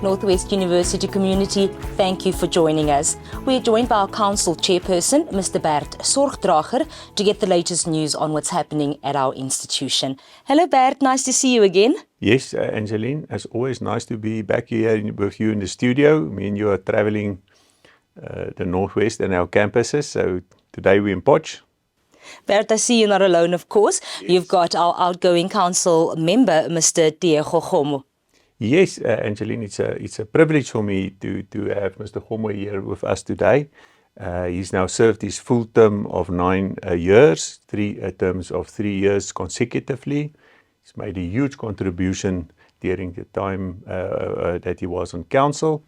Northwest University community, thank you for joining us. We are joined by our council chairperson, Mr. Bert Sorgdrager, to get the latest news on what's happening at our institution. Hello Bert, nice to see you again. Yes, Angeline, as always, nice to be back here with you in the studio. Me and you are traveling the Northwest and our campuses, so today we're in Potch. Bert, I see you're not alone, of course. Yes. You've got our outgoing council member, Mr. Gomo. Yes, Angeline, it's a privilege for me to have Mr. Gomo here with us today. He's now served his full term of 9 years, 3 terms of 3 years consecutively. He's made a huge contribution during the time that he was on council.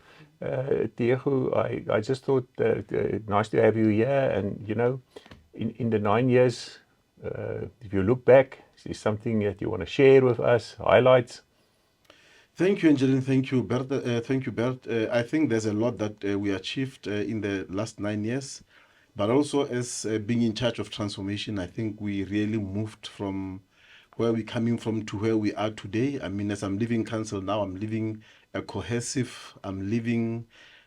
Diego, I just thought nice to have you here, and you know, in the 9 years, if you look back, is there something that you want to share with us, highlights? Thank you, Angeline. Thank you, Bert. I think there's a lot that we achieved in the last 9 years, but also as being in charge of transformation, I think we really moved from where we're coming from to where we are today. I mean, as I'm leaving council now, I'm leaving a cohesive, I'm leaving,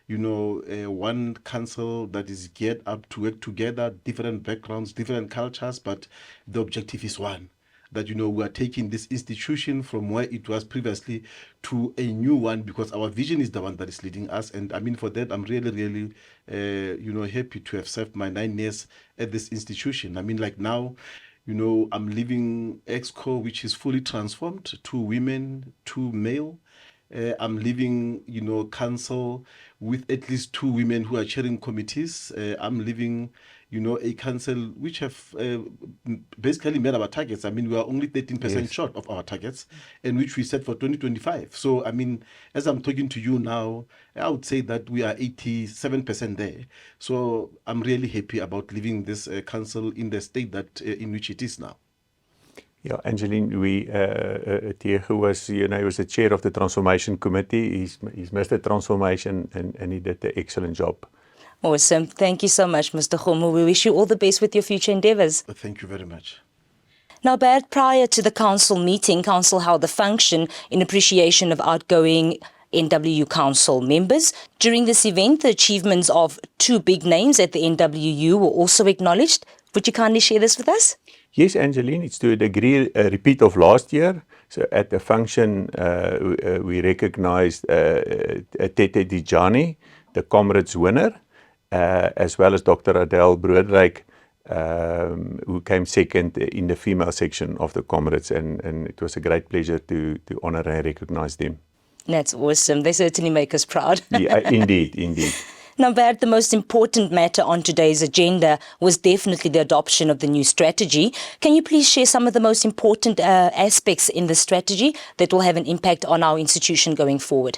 you know, one council that is geared up to work together, different backgrounds, different cultures, but the objective is one. That, you know, we are taking this institution from where it was previously to a new one, because our vision is the one that is leading us. And I mean, for that, I'm really, you know, happy to have served my 9 years at this institution. I mean, like now, you know, I'm leaving EXCO, which is fully transformed, 2 women, 2 male. I'm leaving, you know, council with at least 2 women who are chairing committees. I'm leaving, you know, a council which have basically met our targets. I mean, we are only 13% short of our targets, and which we set for 2025. So, I mean, as I'm talking to you now, I would say that we are 87% there. So I'm really happy about leaving this council in the state that in which it is now. Yeah, Angeline, Diego was, you know, he was the chair of the transformation committee. He's missed the transformation, and he did an excellent job. Awesome. Thank you so much, Mr. Gomo. We wish you all the best with your future endeavours. Thank you very much. Now, Bert, prior to the council meeting, council held a function in appreciation of outgoing NWU council members. During this event, the achievements of 2 big names at the NWU were also acknowledged. Would you kindly share this with us? Yes, Angeline, it's to a degree a repeat of last year. So at the function, we recognized Tete Dijani, the Comrades winner, as well as Dr. Adele Broodryk, who came second in the female section of the Comrades, and it was a great pleasure to honor and recognize them. That's awesome. They certainly make us proud. Yeah, indeed. Now, Bert, the most important matter on today's agenda was definitely the adoption of the new strategy. Can you please share some of the most important aspects in the strategy that will have an impact on our institution going forward?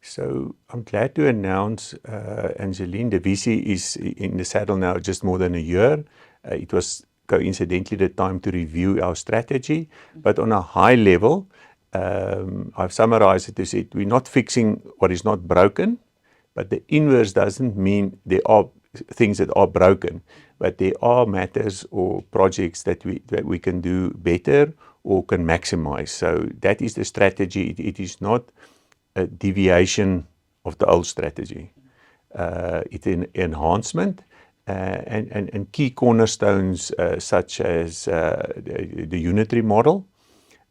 So I'm glad to announce, Angeline, the VC is in the saddle now just more than a year. It was coincidentally the time to review our strategy, but on a high level, I've summarized it to say we're not fixing what is not broken, but the inverse doesn't mean there are things that are broken, but there are matters or projects that we can do better or can maximize. So that is the strategy. It is not a deviation of the old strategy. It's an enhancement and key cornerstones such as the unitary model,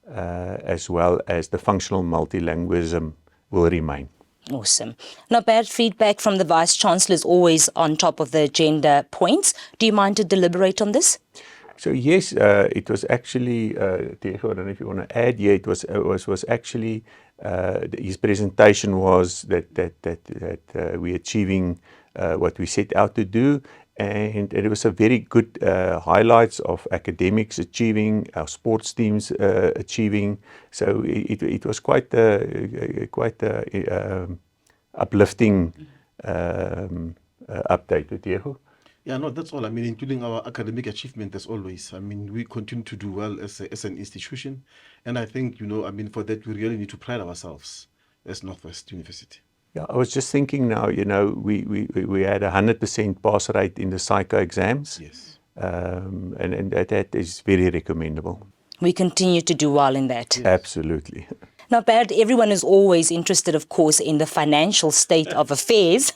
as well as the functional multilingualism will remain. Awesome. Now, Bert, feedback from the Vice-Chancellor is always on top of the agenda points. Do you mind to deliberate on this? So yes, it was actually, Diego, I don't know if you want to add, yeah, it was actually, his presentation was that we're achieving what we set out to do, and it was a very good highlights of academics achieving, our sports teams achieving. So it was quite uplifting update, Diego. Yeah, no, that's all. I mean, including our academic achievement as always. I mean, we continue to do well as an institution. And I think, you know, I mean, for that, we really need to pride ourselves as Northwest University. Yeah, I was just thinking now, you know, we had 100% pass rate in the psycho exams. Yes. And that is very recommendable. We continue to do well in that. Yes. Absolutely. Now, Bert, everyone is always interested, of course, in the financial state of affairs.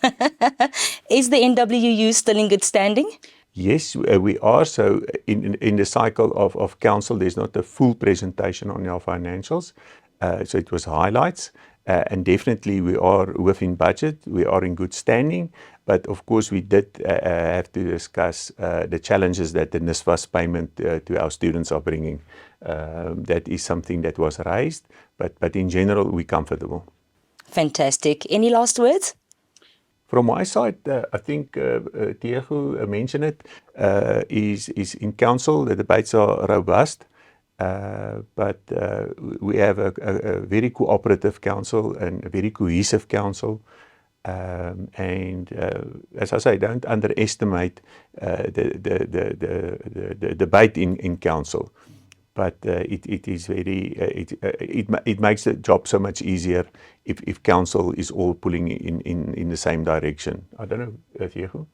Is the NWU still in good standing? Yes, we are. So in the cycle of council, there's not a full presentation on our financials. So it was highlights. And definitely we are within budget. We are in good standing. But of course, we did have to discuss the challenges that the NSFAS payment to our students are bringing. That is something that was raised. But in general, we're comfortable. Fantastic. Any last words? From my side, I think Diego mentioned it, is in council, the debates are robust, but we have a very cooperative council and a very cohesive council. And as I say, don't underestimate the debate in council. But it is very, it makes the job so much easier if council is all pulling in the same direction. I don't know, Diego?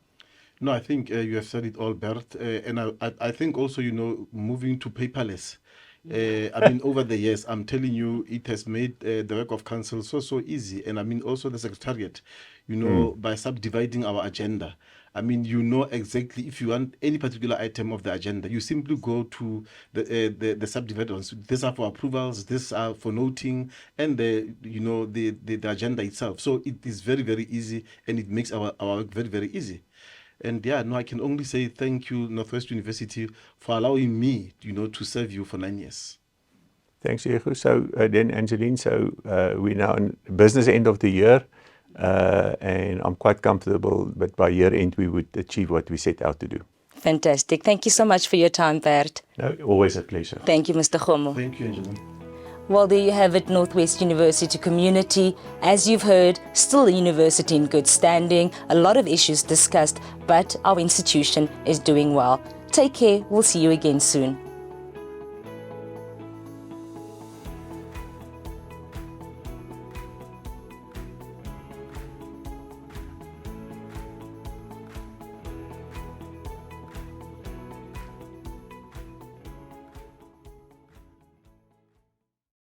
No, I think you have said it all, Bert. And I think also, moving to paperless. I mean, over the years, I'm telling you, it has made the work of council so easy. And I mean, also the secretariat, by subdividing our agenda. I mean, exactly if you want any particular item of the agenda, you simply go to the subdivided ones. These are for approvals, these are for noting, and the agenda itself. So it is very, very easy, and it makes our work very, very easy. And I can only say thank you, Northwest University, for allowing me, to serve you for 9 years. Thanks, Diego. So then, Angeline, we're now in business end of the year. And I'm quite comfortable that by year end we would achieve what we set out to do. Fantastic. Thank you so much for your time, Bert. No, always a pleasure. Thank you, Mr. Khomo. Thank you, Angela. Well, there you have it, Northwest University community. As you've heard, still a university in good standing, a lot of issues discussed, but our institution is doing well. Take care. We'll see you again soon.